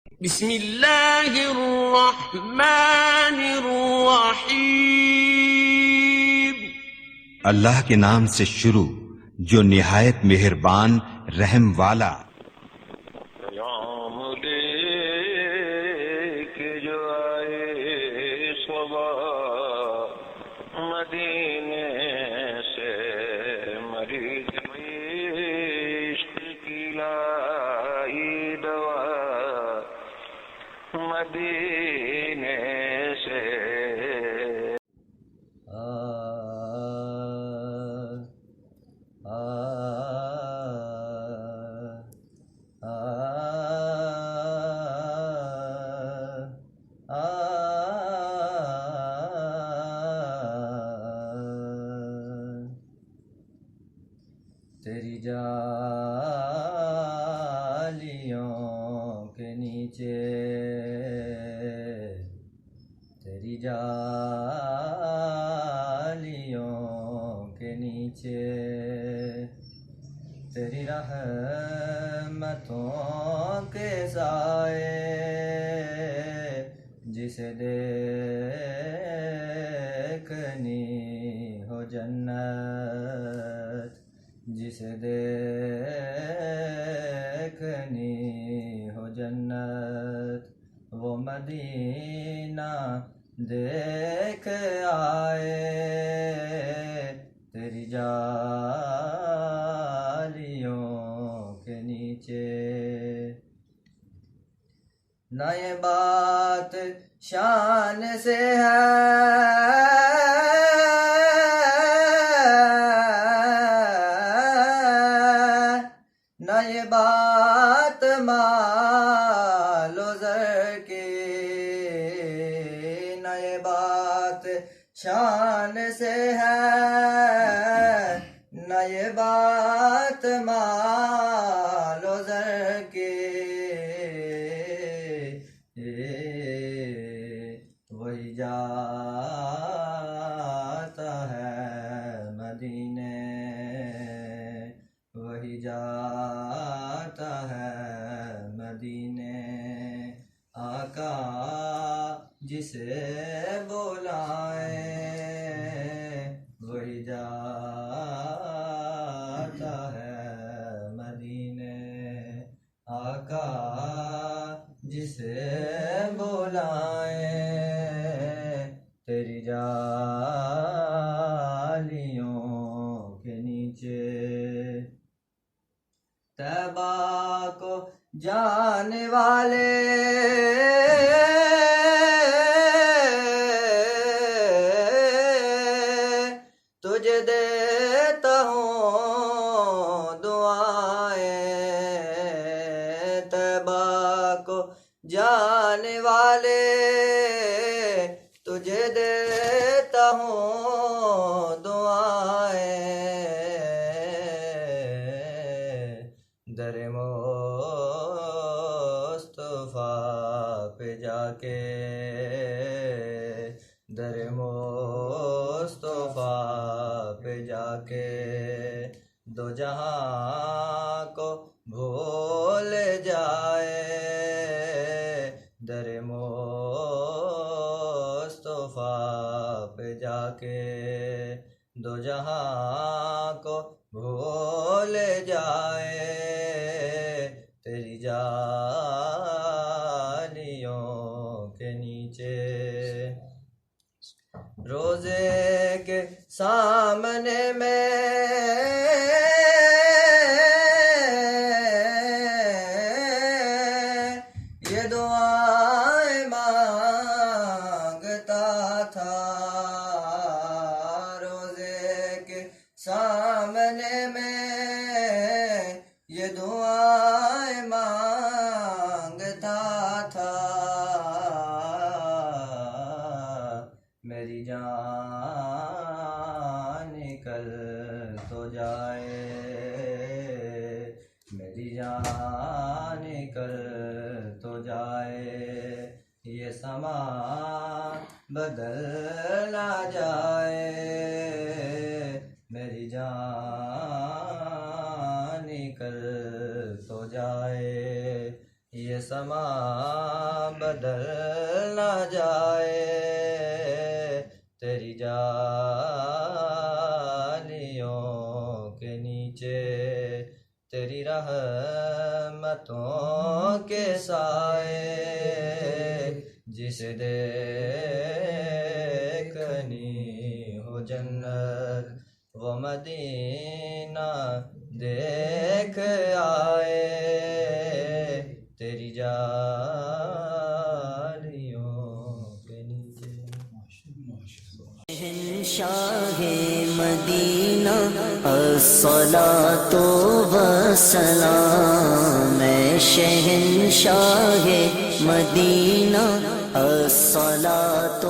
بسم اللہ الرحمن الرحیم۔ اللہ کے نام سے شروع جو نہایت مہربان رحم والا۔ پیام لے کے جو آئے صبح مدینے سے، مریض عشق کی لائی دوا مدینے سے۔ تیری جالیوں کے نیچے، تیری جالیوں کے نیچے، تیری رحمتوں کے سائے، جسے دیکھنی ہو جنت، جسے دیکھنی ہو جنت، وہ مدینہ دیکھ آئے تیری جالیوں کے نیچے۔ نہ یہ بات شان سے ہے، نہ یہ بات مال و زر کی، نہ یہ بات شان سے ہے، نہ یہ بات مال و زر کی، وہی جاتا ہے مدینے، وہی جاتا ہے مدینے، آقا جسے بلائے وہی جاتا ہے مدینے، آقا جسے بلائے تیری جالیوں کے نیچے۔ طیبہ کو جانے والے تجھے دیتا ہوں دعائیں، طیبہ کو جانے والے تجھے دیتا ہوں دعائیں، در مصطفیٰ پہ جا کے، در مصطفیٰ پہ جا کے، دو جہاں کو بھول جائے، در مصطفیٰ پہ جا کے، دو جہاں کو بھول جائے تیری جالیوں کے نیچے۔ روزے کے سامنے میں یہ دعائیں مانگتا تھا، روزے کے سامنے میں یہ دعائیں مانگتا تھا، میری جان نکل تو جائے، میری جان نکل تو جائے، یہ سما بدل نہ جائے، میری جان نکل تو جائے، یہ سما بدل نہ جائے تیری جالیوں کے نیچے تیری رحمتوں کے سائے جسے دیکھنی ہو جنت وہ مدینہ دیکھ آئے تیری جالیوں کے نیچے۔ شہنشاہ مدینہ الصلاۃ والسلام، میں شہنشاہ مدینہ الصلاۃ